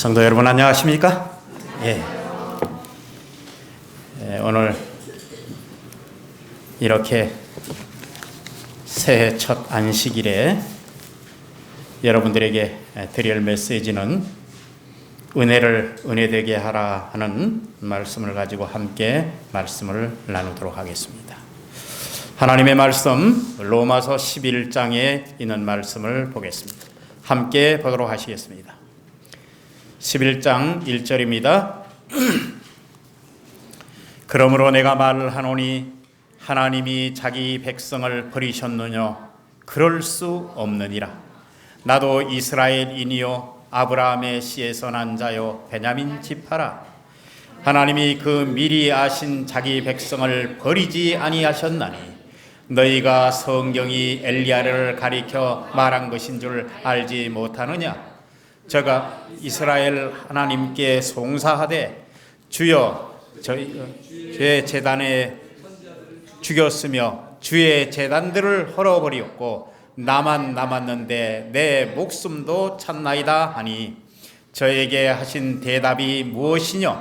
성도 여러분 안녕하십니까? 오늘 이렇게 새해 첫 안식일에 여러분들에게 드릴 메시지는 은혜를 은혜되게 하라 하는 말씀을 가지고 함께 말씀을 나누도록 하겠습니다. 하나님의 말씀 로마서 11장에 있는 말씀을 보겠습니다. 함께 보도록 하시겠습니다. 11장 1절입니다. 그러므로 내가 말을 하노니 하나님이 자기 백성을 버리셨느냐? 그럴 수 없느니라. 나도 이스라엘인이요 아브라함의 씨에서 난 자요 베냐민 지파라. 하나님이 그 미리 아신 자기 백성을 버리지 아니하셨나니 너희가 성경이 엘리야를 가리켜 말한 것인 줄 알지 못하느냐? 저가 이스라엘 하나님께 송사하되 주여 주의 제단에 죽였으며 주의 제단들을 헐어버리었고 나만 남았는데 내 목숨도 찾나이다 하니 저에게 하신 대답이 무엇이뇨?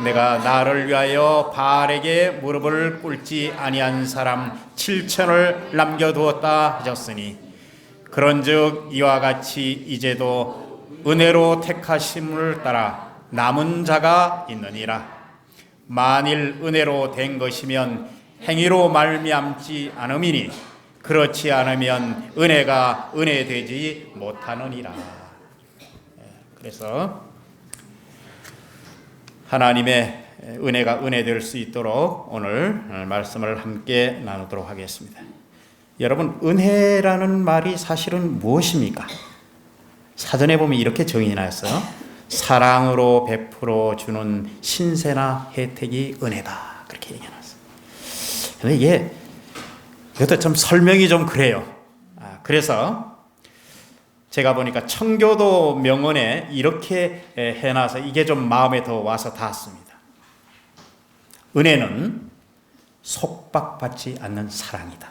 내가 나를 위하여 바알에게 무릎을 꿇지 아니한 사람 7천을 남겨두었다 하셨으니 그런즉 이와 같이 이제도 은혜로 택하심을 따라 남은 자가 있느니라. 만일 은혜로 된 것이면 행위로 말미암지 않음이니 그렇지 않으면 은혜가 은혜되지 못하느니라. 그래서 하나님의 은혜가 은혜될 수 있도록 오늘 말씀을 함께 나누도록 하겠습니다. 여러분, 은혜라는 말이 사실은 무엇입니까? 사전에 보면 이렇게 정의해놨어요. 사랑으로 베풀어 주는 신세나 혜택이 은혜다. 그렇게 얘기해놨어요. 근데 이것도 좀 설명이 좀 그래요. 그래서 제가 보니까 청교도 명언에 이렇게 해놔서 이게 좀 마음에 더 와서 닿았습니다. 은혜는 속박받지 않는 사랑이다.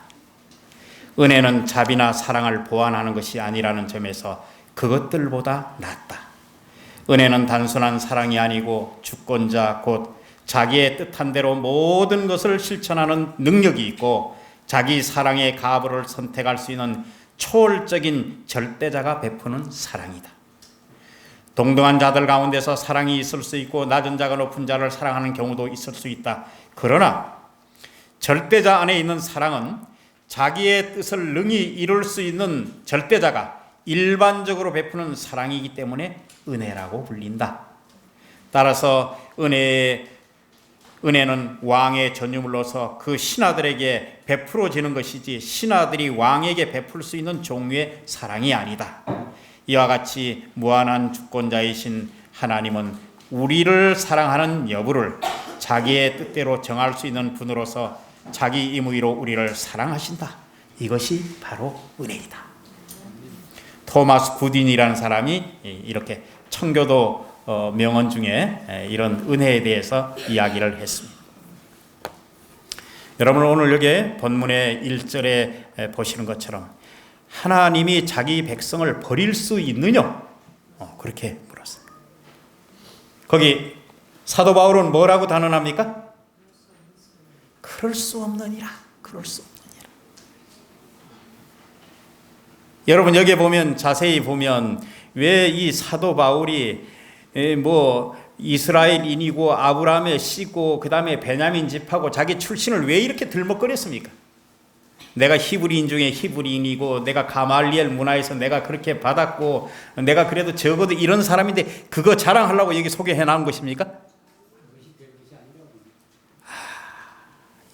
은혜는 자비나 사랑을 보완하는 것이 아니라는 점에서 그것들보다 낫다. 은혜는 단순한 사랑이 아니고 주권자 곧 자기의 뜻한 대로 모든 것을 실천하는 능력이 있고 자기 사랑의 가부를 선택할 수 있는 초월적인 절대자가 베푸는 사랑이다. 동등한 자들 가운데서 사랑이 있을 수 있고 낮은 자가 높은 자를 사랑하는 경우도 있을 수 있다. 그러나 절대자 안에 있는 사랑은 자기의 뜻을 능히 이룰 수 있는 절대자가 일반적으로 베푸는 사랑이기 때문에 은혜라고 불린다. 따라서 은혜는 왕의 전유물로서 그 신하들에게 베풀어지는 것이지 신하들이 왕에게 베풀 수 있는 종류의 사랑이 아니다. 이와 같이 무한한 주권자이신 하나님은 우리를 사랑하는 여부를 자기의 뜻대로 정할 수 있는 분으로서 자기 임의로 우리를 사랑하신다. 이것이 바로 은혜이다. 토마스 구딘이라는 사람이 이렇게 청교도 명언 중에 이런 은혜에 대해서 이야기를 했습니다. 여러분, 오늘 여기 본문의 1절에 보시는 것처럼 하나님이 자기 백성을 버릴 수 있느냐? 그렇게 물었어요. 거기 사도 바울은 뭐라고 단언합니까? 그럴 수 없느니라. 그럴 수 없느니라. 여러분, 여기 보면 자세히 보면 왜 이 사도 바울이 이스라엘인이고 아브라함의 씨고 그 다음에 베냐민 집하고 자기 출신을 왜 이렇게 들먹거렸습니까? 내가 히브리인 중에 히브리인이고 내가 가말리엘 문화에서 내가 그렇게 받았고 내가 그래도 적어도 이런 사람인데 그거 자랑하려고 여기 소개해 놓은 것입니까?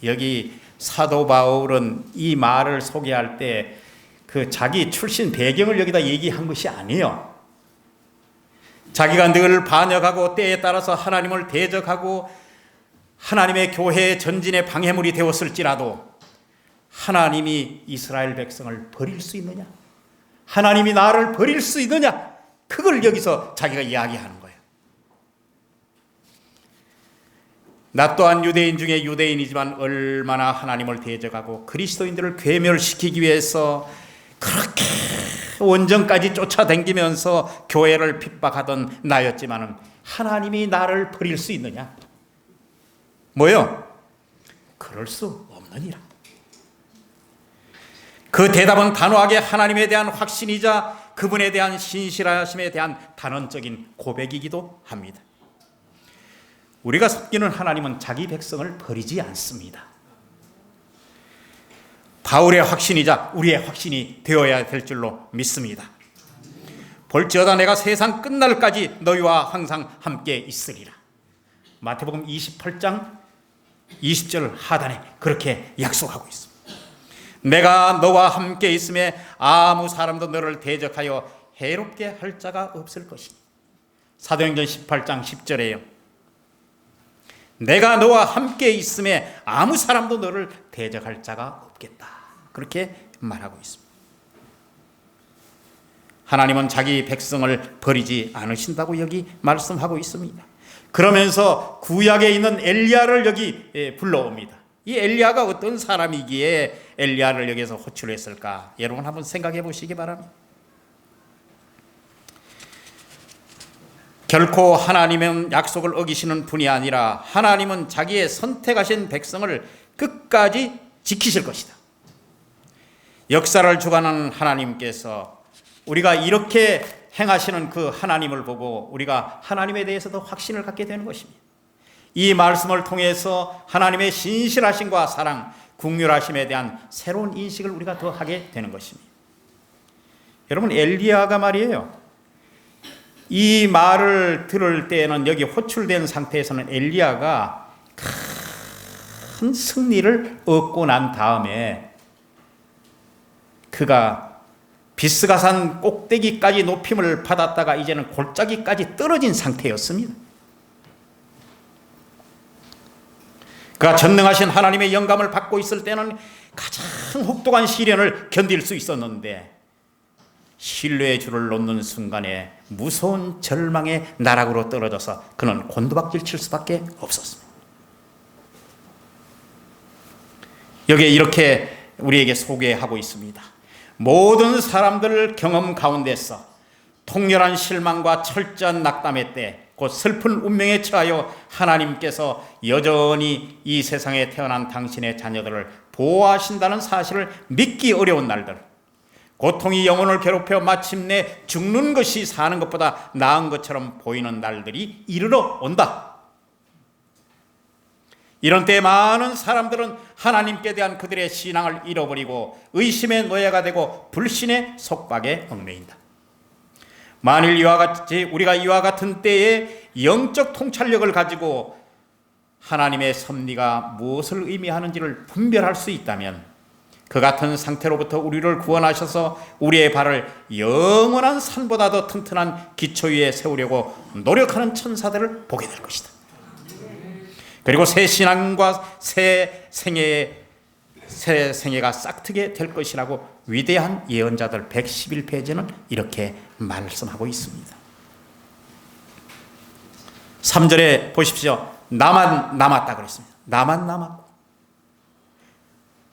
여기 사도 바울은 이 말을 소개할 때 그 자기 출신 배경을 여기다 얘기한 것이 아니에요. 자기가 늘 반역하고 때에 따라서 하나님을 대적하고 하나님의 교회의 전진의 방해물이 되었을지라도 하나님이 이스라엘 백성을 버릴 수 있느냐? 하나님이 나를 버릴 수 있느냐? 그걸 여기서 자기가 이야기하는 거예요. 나 또한 유대인 중에 유대인이지만 얼마나 하나님을 대적하고 그리스도인들을 괴멸시키기 위해서 그렇게 원정까지 쫓아다니면서 교회를 핍박하던 나였지만은 하나님이 나를 버릴 수 있느냐? 뭐요? 그럴 수 없느니라. 그 대답은 단호하게 하나님에 대한 확신이자 그분에 대한 신실하심에 대한 단언적인 고백이기도 합니다. 우리가 섬기는 하나님은 자기 백성을 버리지 않습니다. 바울의 확신이자 우리의 확신이 되어야 될 줄로 믿습니다. 볼지어다 내가 세상 끝날까지 너희와 항상 함께 있으리라. 마태복음 28장 20절 하단에 그렇게 약속하고 있습니다. 내가 너와 함께 있음에 아무 사람도 너를 대적하여 해롭게 할 자가 없을 것이니. 사도행전 18장 10절에요. 내가 너와 함께 있음에 아무 사람도 너를 대적할 자가 없겠다. 그렇게 말하고 있습니다. 하나님은 자기 백성을 버리지 않으신다고 여기 말씀하고 있습니다. 그러면서 구약에 있는 엘리야를 여기 불러옵니다. 이 엘리야가 어떤 사람이기에 엘리야를 여기서 호출했을까? 여러분 한번 생각해 보시기 바랍니다. 결코 하나님은 약속을 어기시는 분이 아니라 하나님은 자기의 선택하신 백성을 끝까지 지키실 것이다. 역사를 주관하는 하나님께서 우리가 이렇게 행하시는 그 하나님을 보고 우리가 하나님에 대해서도 확신을 갖게 되는 것입니다. 이 말씀을 통해서 하나님의 신실하심과 사랑, 긍휼하심에 대한 새로운 인식을 우리가 더 하게 되는 것입니다. 여러분, 엘리야가 말이에요. 이 말을 들을 때는 여기 호출된 상태에서는 엘리야가 큰 승리를 얻고 난 다음에 그가 비스가산 꼭대기까지 높임을 받았다가 이제는 골짜기까지 떨어진 상태였습니다. 그가 전능하신 하나님의 영감을 받고 있을 때는 가장 혹독한 시련을 견딜 수 있었는데 신뢰의 줄을 놓는 순간에 무서운 절망의 나락으로 떨어져서 그는 곤두박질 칠 수밖에 없었습니다. 여기에 이렇게 우리에게 소개하고 있습니다. 모든 사람들 경험 가운데서 통렬한 실망과 철저한 낙담의 때, 곧 슬픈 운명에 처하여 하나님께서 여전히 이 세상에 태어난 당신의 자녀들을 보호하신다는 사실을 믿기 어려운 날들, 고통이 영혼을 괴롭혀 마침내 죽는 것이 사는 것보다 나은 것처럼 보이는 날들이 이르러 온다. 이런 때 많은 사람들은 하나님께 대한 그들의 신앙을 잃어버리고 의심의 노예가 되고 불신의 속박에 얽매인다. 만일 우리가 이와 같은 때에 영적 통찰력을 가지고 하나님의 섭리가 무엇을 의미하는지를 분별할 수 있다면 그 같은 상태로부터 우리를 구원하셔서 우리의 발을 영원한 산보다 더 튼튼한 기초 위에 세우려고 노력하는 천사들을 보게 될 것이다. 그리고 새 신앙과 새 생애가 싹트게 될 것이라고 위대한 예언자들 111페이지는 이렇게 말씀하고 있습니다. 3절에 보십시오. 나만 남았다 그랬습니다. 나만 남았고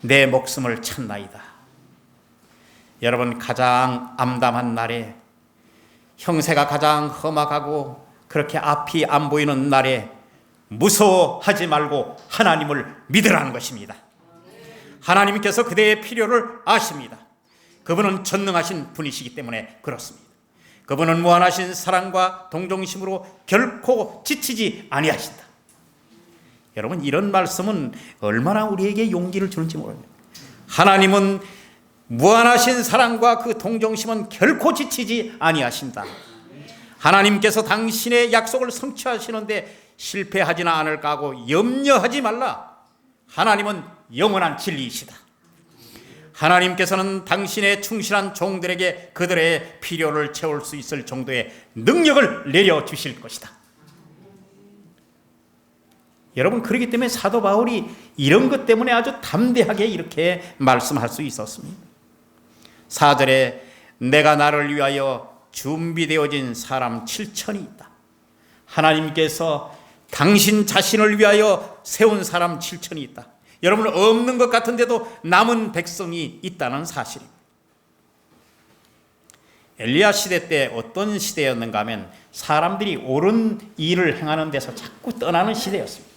내 목숨을 찾나이다. 여러분, 가장 암담한 날에, 형세가 가장 험악하고 그렇게 앞이 안 보이는 날에 무서워하지 말고 하나님을 믿으라는 것입니다. 하나님께서 그대의 필요를 아십니다. 그분은 전능하신 분이시기 때문에 그렇습니다. 그분은 무한하신 사랑과 동정심으로 결코 지치지 아니하신다. 여러분, 이런 말씀은 얼마나 우리에게 용기를 주는지 모릅니다. 하나님은 무한하신 사랑과 그 동정심은 결코 지치지 아니하신다. 하나님께서 당신의 약속을 성취하시는데 실패하지는 않을까 하고 염려하지 말라. 하나님은 영원한 진리이시다. 하나님께서는 당신의 충실한 종들에게 그들의 필요를 채울 수 있을 정도의 능력을 내려주실 것이다. 여러분, 그렇기 때문에 사도 바울이 이런 것 때문에 아주 담대하게 이렇게 말씀할 수 있었습니다. 4절에 내가 나를 위하여 준비되어진 사람 7천이 있다. 하나님께서 당신 자신을 위하여 세운 사람 7천이 있다. 여러분, 없는 것 같은데도 남은 백성이 있다는 사실입니다. 엘리야 시대 때 어떤 시대였는가 하면 사람들이 옳은 일을 행하는 데서 자꾸 떠나는 시대였습니다.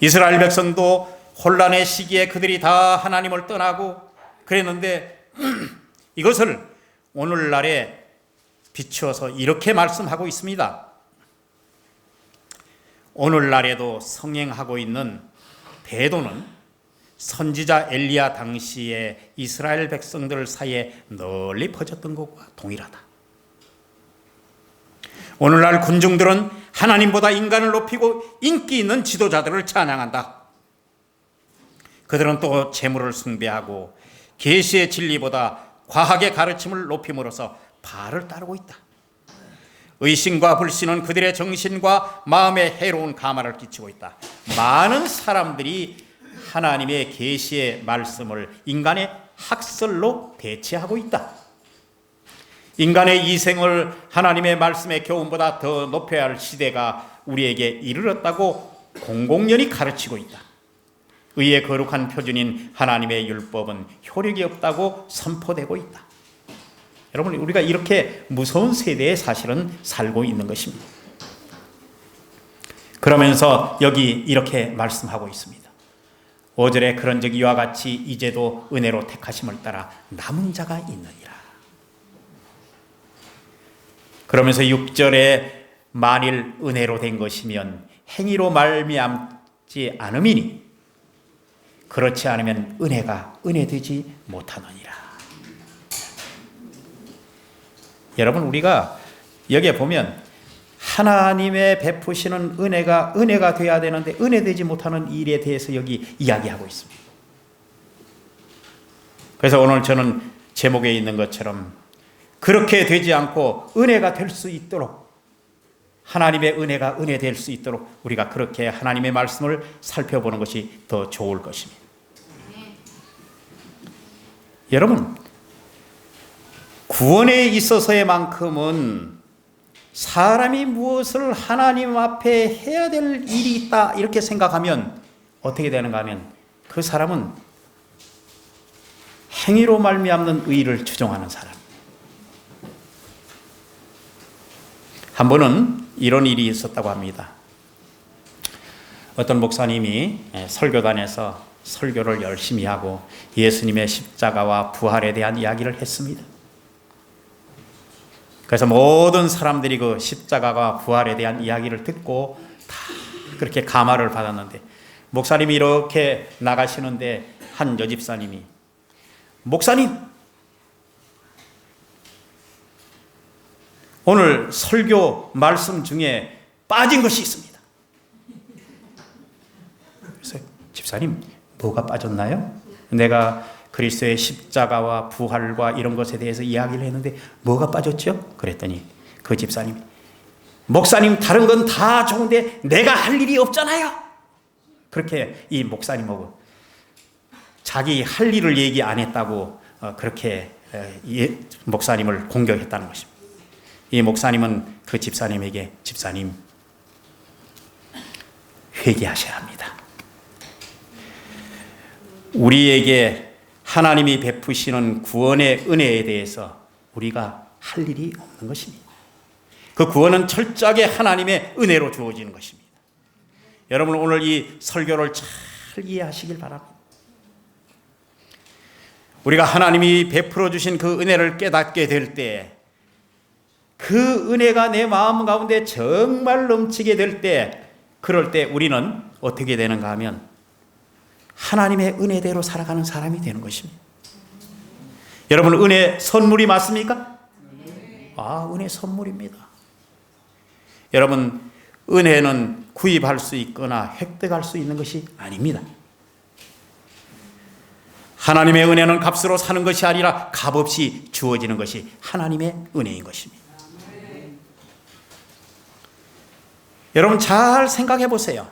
이스라엘 백성도 혼란의 시기에 그들이 다 하나님을 떠나고 그랬는데 이것을 오늘날에 비추어서 이렇게 말씀하고 있습니다. 오늘날에도 성행하고 있는 배도는 선지자 엘리야 당시에 이스라엘 백성들 사이에 널리 퍼졌던 것과 동일하다. 오늘날 군중들은 하나님보다 인간을 높이고 인기 있는 지도자들을 찬양한다. 그들은 또 재물을 숭배하고 계시의 진리보다 과학의 가르침을 높임으로써 바알을 따르고 있다. 의심과 불신은 그들의 정신과 마음에 해로운 가마를 끼치고 있다. 많은 사람들이 하나님의 계시의 말씀을 인간의 학설로 대체하고 있다. 인간의 이생을 하나님의 말씀의 교훈보다 더 높여야 할 시대가 우리에게 이르렀다고 공공연히 가르치고 있다. 의의 거룩한 표준인 하나님의 율법은 효력이 없다고 선포되고 있다. 여러분, 우리가 이렇게 무서운 세대에 사실은 살고 있는 것입니다. 그러면서 여기 이렇게 말씀하고 있습니다. 5절에 그런즉 이와 같이 이제도 은혜로 택하심을 따라 남은 자가 있느니라. 그러면서 6절에 만일 은혜로 된 것이면 행위로 말미암지 않음이니 그렇지 않으면 은혜가 은혜되지 못하느니라. 여러분, 우리가 여기에 보면 하나님의 베푸시는 은혜가 되어야 되는데 은혜되지 못하는 일에 대해서 여기 이야기하고 있습니다. 그래서 오늘 저는 제목에 있는 것처럼 그렇게 되지 않고 은혜가 될 수 있도록, 하나님의 은혜가 은혜될 수 있도록 우리가 그렇게 하나님의 말씀을 살펴보는 것이 더 좋을 것입니다. 여러분, 구원에 있어서의 만큼은 사람이 무엇을 하나님 앞에 해야 될 일이 있다 이렇게 생각하면 어떻게 되는가 하면 그 사람은 행위로 말미암는 의를 추종하는 사람. 한 번은 이런 일이 있었다고 합니다. 어떤 목사님이 설교단에서 설교를 열심히 하고 예수님의 십자가와 부활에 대한 이야기를 했습니다. 그래서 모든 사람들이 그 십자가와 부활에 대한 이야기를 듣고 다 그렇게 감화를 받았는데, 목사님이 이렇게 나가시는데 한 여집사님이, 목사님, 오늘 설교 말씀 중에 빠진 것이 있습니다. 그래서 집사님, 뭐가 빠졌나요? 내가 그리스도의 십자가와 부활과 이런 것에 대해서 이야기를 했는데 뭐가 빠졌죠? 그랬더니 그 집사님이, 목사님, 다른 건 다 좋은데 내가 할 일이 없잖아요. 그렇게 이 목사님하고 자기 할 일을 얘기 안 했다고 그렇게 목사님을 공격했다는 것입니다. 이 목사님은 그 집사님에게, 집사님, 회개하셔야 합니다. 우리에게 하나님이 베푸시는 구원의 은혜에 대해서 우리가 할 일이 없는 것입니다. 그 구원은 철저하게 하나님의 은혜로 주어지는 것입니다. 여러분, 오늘 이 설교를 잘 이해하시길 바랍니다. 우리가 하나님이 베풀어 주신 그 은혜를 깨닫게 될 때, 그 은혜가 내 마음 가운데 정말 넘치게 될 때, 그럴 때 우리는 어떻게 되는가 하면 하나님의 은혜대로 살아가는 사람이 되는 것입니다. 여러분, 은혜 선물이 맞습니까? 은혜 선물입니다. 여러분, 은혜는 구입할 수 있거나 획득할 수 있는 것이 아닙니다. 하나님의 은혜는 값으로 사는 것이 아니라 값없이 주어지는 것이 하나님의 은혜인 것입니다. 여러분, 잘 생각해 보세요.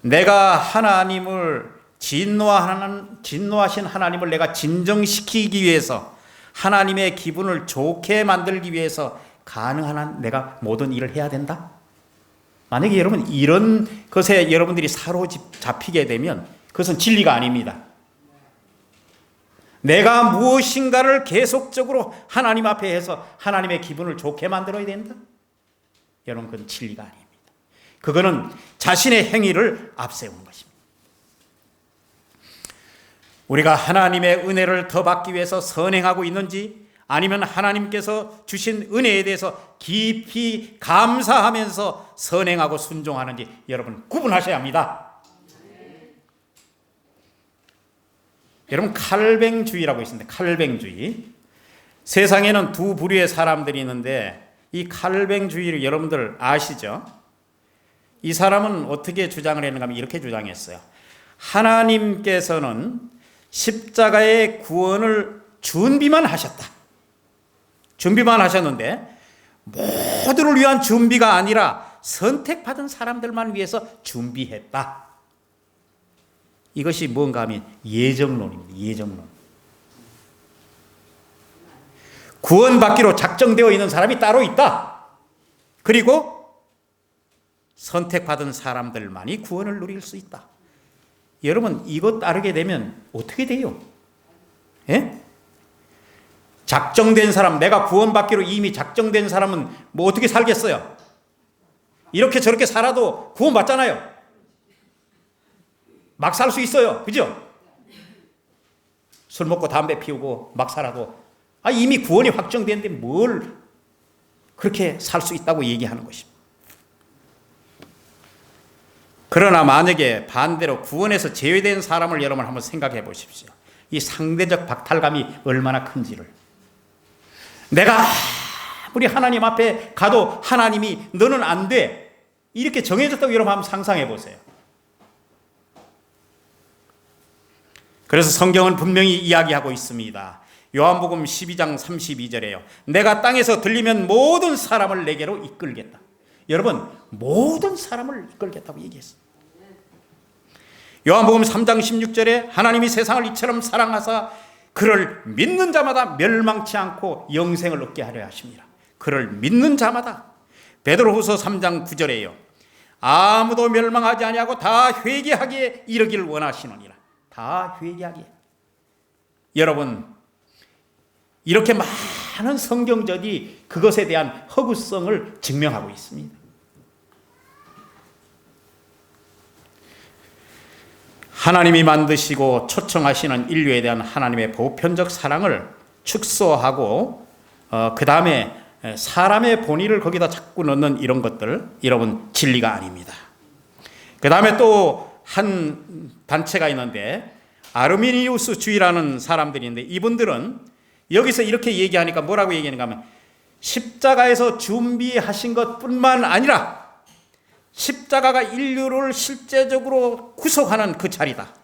내가 하나님을 진노하신 하나님을 내가 진정시키기 위해서, 하나님의 기분을 좋게 만들기 위해서 가능한 한 내가 모든 일을 해야 된다? 만약에 여러분 이런 것에 여러분들이 사로잡히게 되면 그것은 진리가 아닙니다. 내가 무엇인가를 계속적으로 하나님 앞에 해서 하나님의 기분을 좋게 만들어야 된다? 여러분, 그건 진리가 아닙니다. 그거는 자신의 행위를 앞세우는 것입니다. 우리가 하나님의 은혜를 더 받기 위해서 선행하고 있는지, 아니면 하나님께서 주신 은혜에 대해서 깊이 감사하면서 선행하고 순종하는지 여러분 구분하셔야 합니다. 여러분, 칼뱅주의라고 있습니다. 칼뱅주의. 세상에는 두 부류의 사람들이 있는데 이 칼뱅주의를 여러분들 아시죠? 이 사람은 어떻게 주장을 했는가 하면 이렇게 주장했어요. 하나님께서는 십자가의 구원을 준비만 하셨다. 준비만 하셨는데 모두를 위한 준비가 아니라 선택받은 사람들만 위해서 준비했다. 이것이 뭔가 하면 예정론입니다. 예정론. 구원받기로 작정되어 있는 사람이 따로 있다. 그리고 선택받은 사람들만이 구원을 누릴 수 있다. 여러분, 이것 따르게 되면 어떻게 돼요? 예? 작정된 사람, 내가 구원받기로 이미 작정된 사람은 뭐 어떻게 살겠어요? 이렇게 저렇게 살아도 구원받잖아요. 막 살 수 있어요. 그죠? 술 먹고 담배 피우고 막 살아도 이미 구원이 확정됐는데 뭘 그렇게 살 수 있다고 얘기하는 것입니다. 그러나 만약에 반대로 구원에서 제외된 사람을 여러분 한번 생각해 보십시오. 이 상대적 박탈감이 얼마나 큰지를. 내가 아무리 하나님 앞에 가도 하나님이 너는 안 돼, 이렇게 정해졌다고 여러분 한번 상상해 보세요. 그래서 성경은 분명히 이야기하고 있습니다. 요한복음 12장 32절에요. 내가 땅에서 들리면 모든 사람을 내게로 이끌겠다. 여러분, 모든 사람을 이끌겠다고 얘기했어요. 요한복음 3장 16절에 하나님이 세상을 이처럼 사랑하사 그를 믿는 자마다 멸망치 않고 영생을 얻게 하려 하십니다. 그를 믿는 자마다. 베드로후서 3장 9절에요. 아무도 멸망하지 아니하고 다 회개하기에 이르기를 원하시느니라. 다 회개하기에. 여러분, 이렇게 많은 성경절이 그것에 대한 허구성을 증명하고 있습니다. 하나님이 만드시고 초청하시는 인류에 대한 하나님의 보편적 사랑을 축소하고 그 다음에 사람의 본의를 거기다 자꾸 넣는 이런 것들, 여러분, 진리가 아닙니다. 그 다음에 또 한 단체가 있는데 아르미니우스주의라는 사람들이 있는데 이분들은 여기서 이렇게 얘기하니까 뭐라고 얘기하는가 하면 십자가에서 준비하신 것뿐만 아니라 십자가가 인류를 실제적으로 구속하는 그 자리다.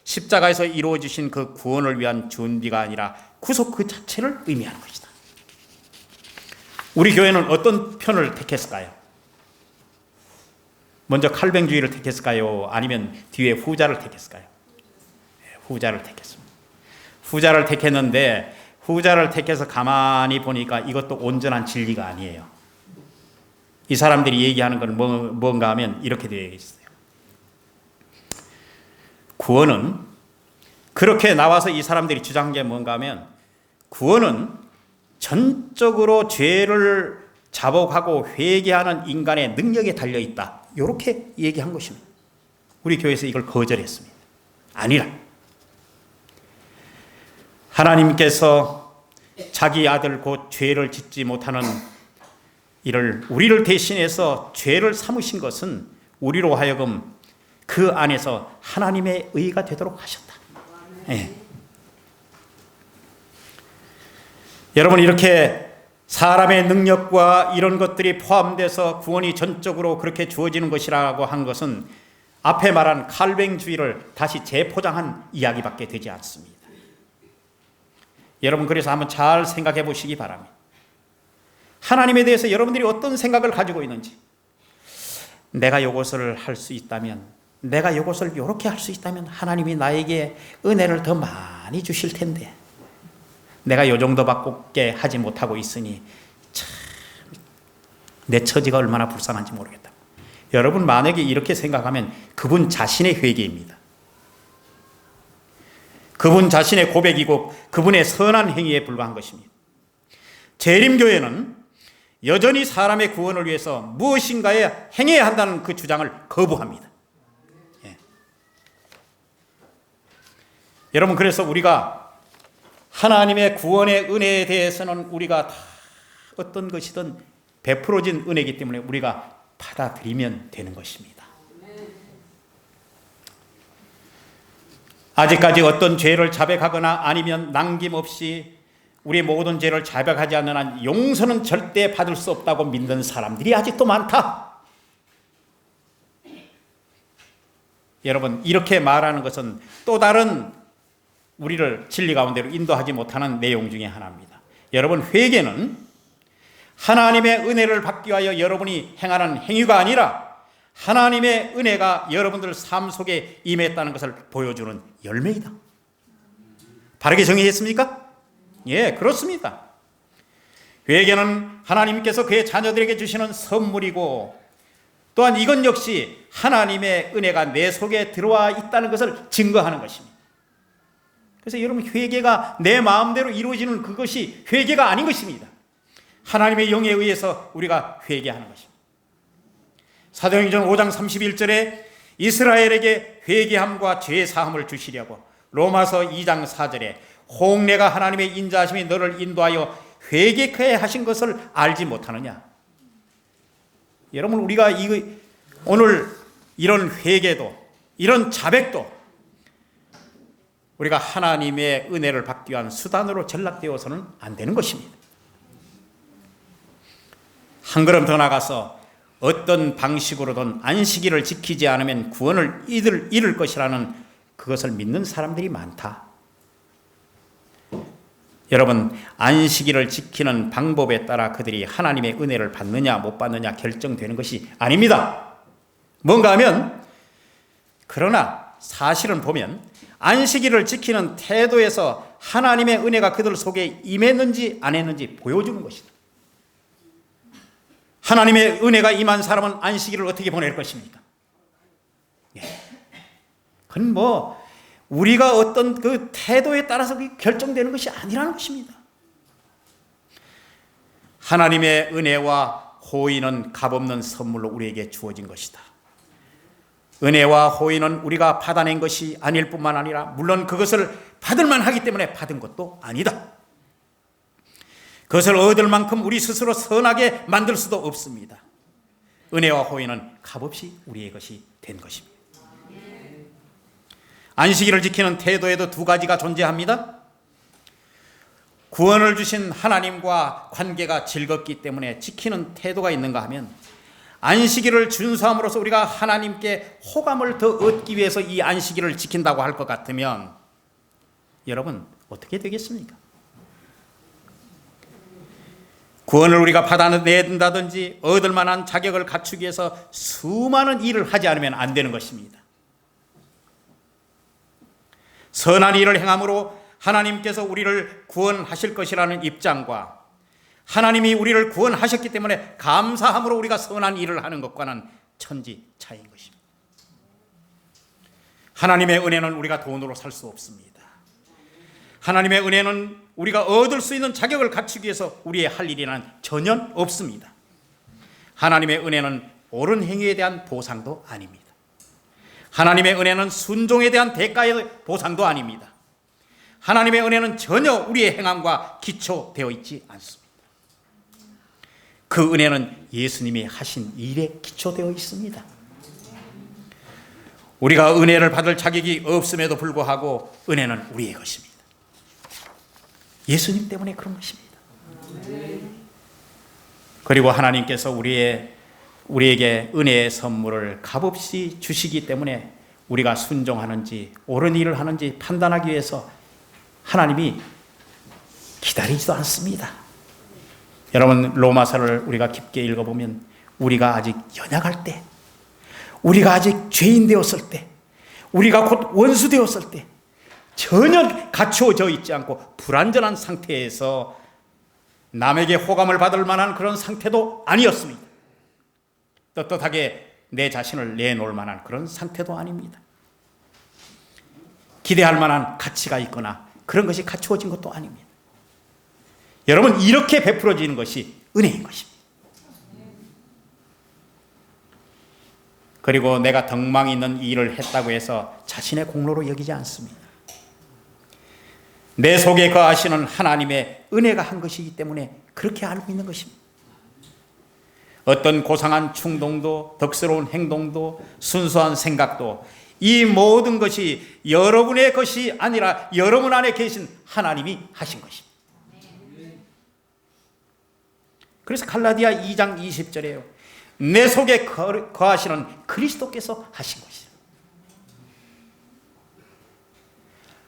십자가에서 이루어지신 그 구원을 위한 준비가 아니라 구속 그 자체를 의미하는 것이다. 우리 교회는 어떤 편을 택했을까요? 먼저 칼뱅주의를 택했을까요? 아니면 뒤에 후자를 택했을까요? 후자를 택했습니다. 후자를 택했는데 후자를 택해서 가만히 보니까 이것도 온전한 진리가 아니에요. 이 사람들이 얘기하는 건 뭔가 하면 이렇게 되어 있어요. 구원은 그렇게 나와서 이 사람들이 주장한 게 뭔가 하면 구원은 전적으로 죄를 자복하고 회개하는 인간의 능력에 달려있다. 이렇게 얘기한 것입니다. 우리 교회에서 이걸 거절했습니다. 아니라 하나님께서 자기 아들 곧 죄를 짓지 못하는 우리를 대신해서 죄를 삼으신 것은 우리로 하여금 그 안에서 하나님의 의가 되도록 하셨다. 네. 여러분, 이렇게 사람의 능력과 이런 것들이 포함돼서 구원이 전적으로 그렇게 주어지는 것이라고 한 것은 앞에 말한 칼뱅주의를 다시 재포장한 이야기밖에 되지 않습니다. 여러분, 그래서 한번 잘 생각해 보시기 바랍니다. 하나님에 대해서 여러분들이 어떤 생각을 가지고 있는지. 내가 이것을 할 수 있다면, 내가 이것을 이렇게 할 수 있다면 하나님이 나에게 은혜를 더 많이 주실 텐데 내가 이 정도밖에 하지 못하고 있으니 참 내 처지가 얼마나 불쌍한지 모르겠다. 여러분, 만약에 이렇게 생각하면 그분 자신의 회개입니다. 그분 자신의 고백이고 그분의 선한 행위에 불과한 것입니다. 재림교회는 여전히 사람의 구원을 위해서 무엇인가에 행해야 한다는 그 주장을 거부합니다. 예. 여러분, 그래서 우리가 하나님의 구원의 은혜에 대해서는 우리가 다 어떤 것이든 베풀어진 은혜이기 때문에 우리가 받아들이면 되는 것입니다. 아직까지 어떤 죄를 자백하거나 아니면 남김없이 우리 모든 죄를 자백하지 않는 한 용서는 절대 받을 수 없다고 믿는 사람들이 아직도 많다. 여러분, 이렇게 말하는 것은 또 다른 우리를 진리 가운데로 인도하지 못하는 내용 중에 하나입니다. 여러분, 회개는 하나님의 은혜를 받기 위하여 여러분이 행하는 행위가 아니라 하나님의 은혜가 여러분들 삶 속에 임했다는 것을 보여주는 열매이다. 바르게 정의했습니까? 예, 그렇습니다. 회개는 하나님께서 그의 자녀들에게 주시는 선물이고 또한 이건 역시 하나님의 은혜가 내 속에 들어와 있다는 것을 증거하는 것입니다. 그래서 여러분, 회개가 내 마음대로 이루어지는 그것이 회개가 아닌 것입니다. 하나님의 영에 의해서 우리가 회개하는 것입니다. 사도행전 5장 31절에 이스라엘에게 회개함과 죄 사함을 주시려고, 로마서 2장 4절에 홍례가 하나님의 인자하심이 너를 인도하여 회개케 하신 것을 알지 못하느냐. 여러분, 우리가 오늘 이런 회개도 이런 자백도 우리가 하나님의 은혜를 받기 위한 수단으로 전락되어서는 안 되는 것입니다. 한 걸음 더 나가서 어떤 방식으로든 안식일을 지키지 않으면 구원을 잃을 것이라는 그것을 믿는 사람들이 많다. 여러분, 안식일을 지키는 방법에 따라 그들이 하나님의 은혜를 받느냐 못 받느냐 결정되는 것이 아닙니다. 뭔가 하면, 그러나 사실은 보면 안식일을 지키는 태도에서 하나님의 은혜가 그들 속에 임했는지 안 했는지 보여주는 것이다. 하나님의 은혜가 임한 사람은 안식일을 어떻게 보낼 것입니까? 예. 그건 우리가 어떤 그 태도에 따라서 결정되는 것이 아니라는 것입니다. 하나님의 은혜와 호의는 값없는 선물로 우리에게 주어진 것이다. 은혜와 호의는 우리가 받아낸 것이 아닐 뿐만 아니라 물론 그것을 받을 만하기 때문에 받은 것도 아니다. 그것을 얻을 만큼 우리 스스로 선하게 만들 수도 없습니다. 은혜와 호의는 값없이 우리의 것이 된 것입니다. 안식일을 지키는 태도에도 두 가지가 존재합니다. 구원을 주신 하나님과 관계가 즐겁기 때문에 지키는 태도가 있는가 하면, 안식일을 준수함으로써 우리가 하나님께 호감을 더 얻기 위해서 이 안식일을 지킨다고 할 것 같으면 여러분, 어떻게 되겠습니까? 구원을 우리가 받아낸다든지 얻을 만한 자격을 갖추기 위해서 수많은 일을 하지 않으면 안 되는 것입니다. 선한 일을 행함으로 하나님께서 우리를 구원하실 것이라는 입장과 하나님이 우리를 구원하셨기 때문에 감사함으로 우리가 선한 일을 하는 것과는 천지 차이인 것입니다. 하나님의 은혜는 우리가 돈으로 살 수 없습니다. 하나님의 은혜는 우리가 얻을 수 있는 자격을 갖추기 위해서 우리의 할 일이란 전혀 없습니다. 하나님의 은혜는 옳은 행위에 대한 보상도 아닙니다. 하나님의 은혜는 순종에 대한 대가의 보상도 아닙니다. 하나님의 은혜는 전혀 우리의 행함과 기초되어 있지 않습니다. 그 은혜는 예수님이 하신 일에 기초되어 있습니다. 우리가 은혜를 받을 자격이 없음에도 불구하고 은혜는 우리의 것입니다. 예수님 때문에 그런 것입니다. 그리고 하나님께서 우리에게 은혜의 선물을 값없이 주시기 때문에 우리가 순종하는지 옳은 일을 하는지 판단하기 위해서 하나님이 기다리지도 않습니다. 여러분, 로마서를 우리가 깊게 읽어보면 우리가 아직 연약할 때, 우리가 아직 죄인 되었을 때, 우리가 곧 원수 되었을 때 전혀 갖추어져 있지 않고 불완전한 상태에서 남에게 호감을 받을 만한 그런 상태도 아니었습니다. 떳떳하게 내 자신을 내놓을 만한 그런 상태도 아닙니다. 기대할 만한 가치가 있거나 그런 것이 갖추어진 것도 아닙니다. 여러분, 이렇게 베풀어지는 것이 은혜인 것입니다. 그리고 내가 덕망 있는 일을 했다고 해서 자신의 공로로 여기지 않습니다. 내 속에 거하시는 하나님의 은혜가 한 것이기 때문에 그렇게 알고 있는 것입니다. 어떤 고상한 충동도, 덕스러운 행동도, 순수한 생각도, 이 모든 것이 여러분의 것이 아니라 여러분 안에 계신 하나님이 하신 것입니다. 그래서 갈라디아 2장 20절에요. 내 속에 거하시는 그리스도께서 하신 것이죠.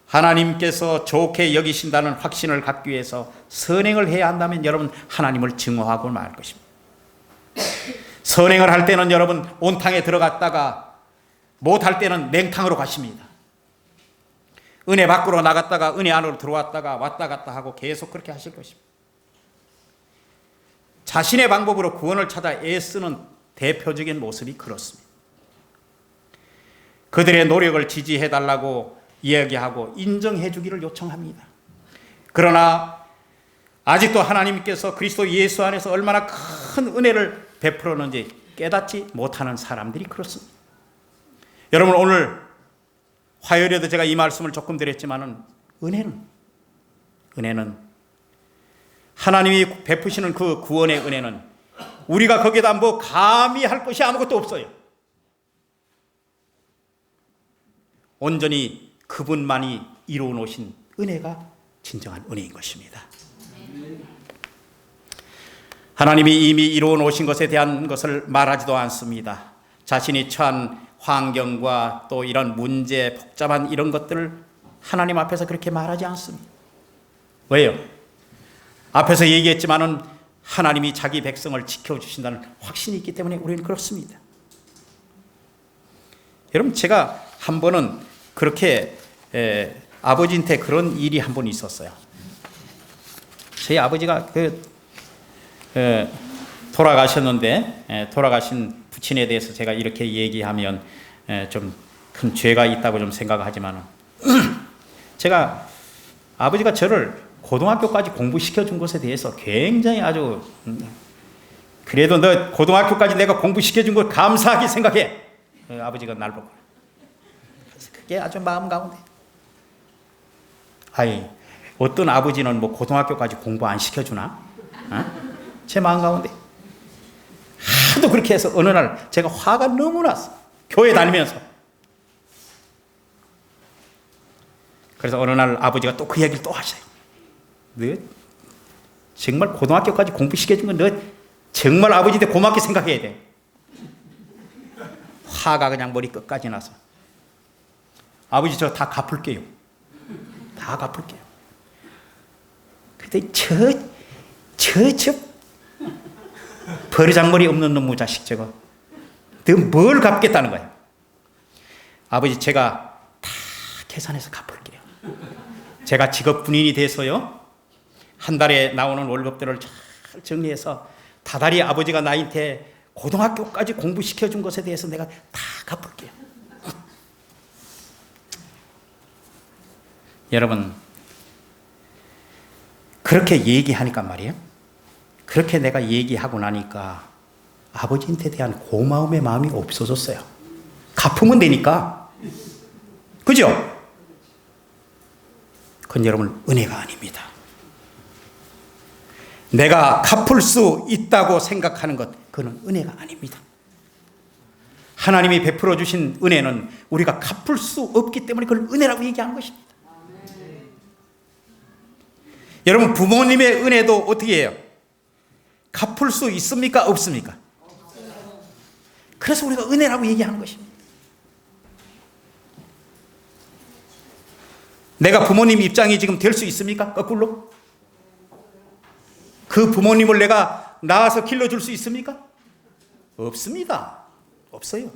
하나님께서 좋게 여기신다는 확신을 갖기 위해서 선행을 해야 한다면 여러분, 하나님을 증오하고 말 것입니다. 선행을 할 때는 여러분 온탕에 들어갔다가 못할 때는 냉탕으로 가십니다. 은혜 밖으로 나갔다가 은혜 안으로 들어왔다가 왔다 갔다 하고 계속 그렇게 하실 것입니다. 자신의 방법으로 구원을 찾아 애쓰는 대표적인 모습이 그렇습니다. 그들의 노력을 지지해달라고 이야기하고 인정해주기를 요청합니다. 그러나 아직도 하나님께서 그리스도 예수 안에서 얼마나 큰 은혜를 베풀었는지 깨닫지 못하는 사람들이 그렇습니다. 여러분, 오늘 화요일에도 제가 이 말씀을 조금 드렸지만 은혜는 하나님이 베푸시는 그 구원의 은혜는 우리가 거기에다 뭐 감히 할 것이 아무것도 없어요. 온전히 그분만이 이루어 놓으신 은혜가 진정한 은혜인 것입니다. 하나님이 이미 이루어 놓으신 것에 대한 것을 말하지도 않습니다. 자신이 처한 환경과 또 이런 문제, 복잡한 이런 것들을 하나님 앞에서 그렇게 말하지 않습니다. 왜요? 앞에서 얘기했지만은 하나님이 자기 백성을 지켜주신다는 확신이 있기 때문에 우리는 그렇습니다. 여러분, 제가 한 번은 그렇게 아버지한테 그런 일이 한 번 있었어요. 저희 아버지가 돌아가셨는데 돌아가신 부친에 대해서 제가 이렇게 얘기하면 좀 큰 죄가 있다고 좀 생각하지만 제가 아버지가 저를 고등학교까지 공부시켜준 것에 대해서 굉장히 아주 그래도 너 고등학교까지 내가 공부시켜준 걸 감사하게 생각해. 아버지가 날 보고. 그래서 그게 아주 마음 가운데. 어떤 아버지는 뭐 고등학교까지 공부 안 시켜주나? 제 마음 가운데. 하도 그렇게 해서 어느 날 제가 화가 너무 났어. 교회 다니면서. 그래서 어느 날 아버지가 또 그 얘기를 또 하셔요. 너 정말 고등학교까지 공부시켜준 건 너 정말 아버지한테 고맙게 생각해야 돼. 화가 그냥 머리 끝까지 나서. 아버지 저 다 갚을게요. 다 갚을게요. 근데 저 버르장머리 없는 놈의 자식 저거 너 뭘 갚겠다는 거야. 아버지 제가 다 계산해서 갚을게요. 제가 직업 군인이 돼서요 한 달에 나오는 월급들을 잘 정리해서 다달이 아버지가 나한테 고등학교까지 공부시켜준 것에 대해서 내가 다 갚을게요. 여러분, 그렇게 얘기하니까 말이에요. 그렇게 내가 얘기하고 나니까 아버지한테 대한 고마움의 마음이 없어졌어요. 갚으면 되니까. 그죠? 그건 여러분 은혜가 아닙니다. 내가 갚을 수 있다고 생각하는 것, 그건 은혜가 아닙니다. 하나님이 베풀어 주신 은혜는 우리가 갚을 수 없기 때문에 그걸 은혜라고 얘기하는 것입니다. 여러분, 부모님의 은혜도 어떻게 해요? 갚을 수 있습니까? 없습니까? 그래서 우리가 은혜라고 얘기하는 것입니다. 내가 부모님 입장이 지금 될 수 있습니까? 거꾸로? 그 부모님을 내가 낳아서 길러줄 수 있습니까? 없습니다. 없어요.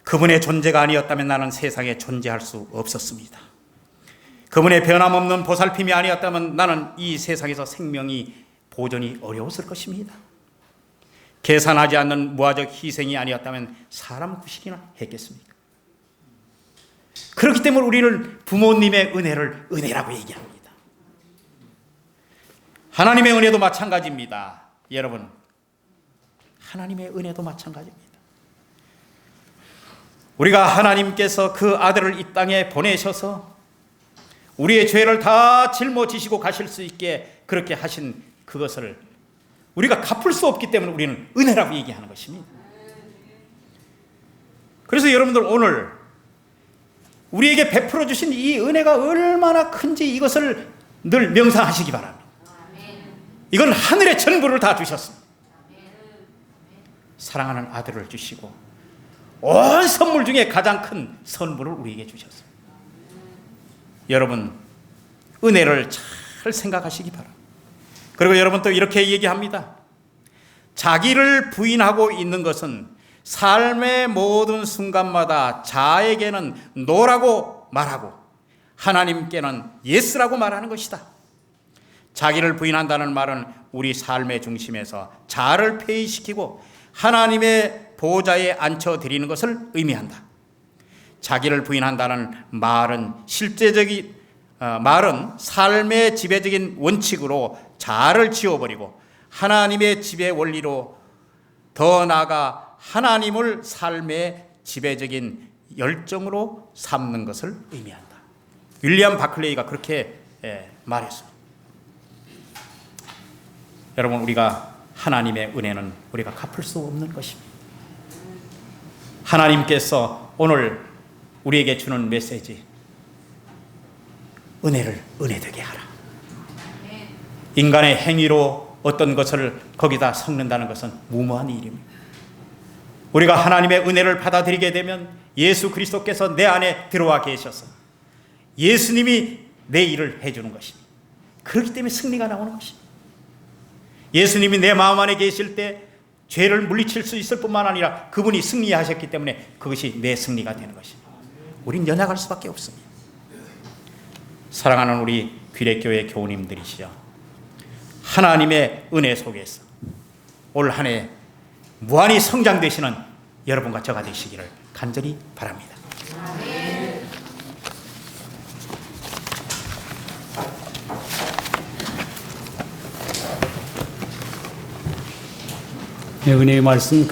그분의 존재가 아니었다면 나는 세상에 존재할 수 없었습니다. 그분의 변함없는 보살핌이 아니었다면 나는 이 세상에서 생명이 보존이 어려웠을 것입니다. 계산하지 않는 무화적 희생이 아니었다면 사람 구실이나 했겠습니까? 그렇기 때문에 우리는 부모님의 은혜를 은혜라고 얘기합니다. 하나님의 은혜도 마찬가지입니다. 여러분, 하나님의 은혜도 마찬가지입니다. 우리가 하나님께서 그 아들을 이 땅에 보내셔서 우리의 죄를 다 짊어지시고 가실 수 있게 그렇게 하신 그것을 우리가 갚을 수 없기 때문에 우리는 은혜라고 얘기하는 것입니다. 그래서 여러분들 오늘 우리에게 베풀어 주신 이 은혜가 얼마나 큰지 이것을 늘 명상하시기 바랍니다. 이건 하늘의 전부를 다 주셨습니다. 사랑하는 아들을 주시고 온 선물 중에 가장 큰 선물을 우리에게 주셨습니다. 여러분, 은혜를 잘 생각하시기 바랍니다. 그리고 여러분 또 이렇게 얘기합니다. 자기를 부인하고 있는 것은 삶의 모든 순간마다 자에게는 노라고 말하고 하나님께는 예스라고 말하는 것이다. 자기를 부인한다는 말은 우리 삶의 중심에서 자를 폐위시키고 하나님의 보좌에 앉혀드리는 것을 의미한다. 자기를 부인한다는 말은 말은 삶의 지배적인 원칙으로 자아를 지워버리고 하나님의 지배 원리로 더 나아가 하나님을 삶의 지배적인 열정으로 삼는 것을 의미한다. 윌리엄 바클레이가 그렇게 말했습니다. 여러분, 우리가 하나님의 은혜는 우리가 갚을 수 없는 것입니다. 하나님께서 오늘 우리에게 주는 메시지, 은혜를 은혜되게 하라. 인간의 행위로 어떤 것을 거기다 섞는다는 것은 무모한 일입니다. 우리가 하나님의 은혜를 받아들이게 되면 예수 그리스도께서 내 안에 들어와 계셔서 예수님이 내 일을 해주는 것입니다. 그렇기 때문에 승리가 나오는 것입니다. 예수님이 내 마음 안에 계실 때 죄를 물리칠 수 있을 뿐만 아니라 그분이 승리하셨기 때문에 그것이 내 승리가 되는 것입니다. 우린 연약할 수밖에 없습니다. 사랑하는 우리 귀례교회 교우님들이시여, 하나님의 은혜 속에서 올 한 해 무한히 성장되시는 여러분과 저가 되시기를 간절히 바랍니다. 네, 은혜의 말씀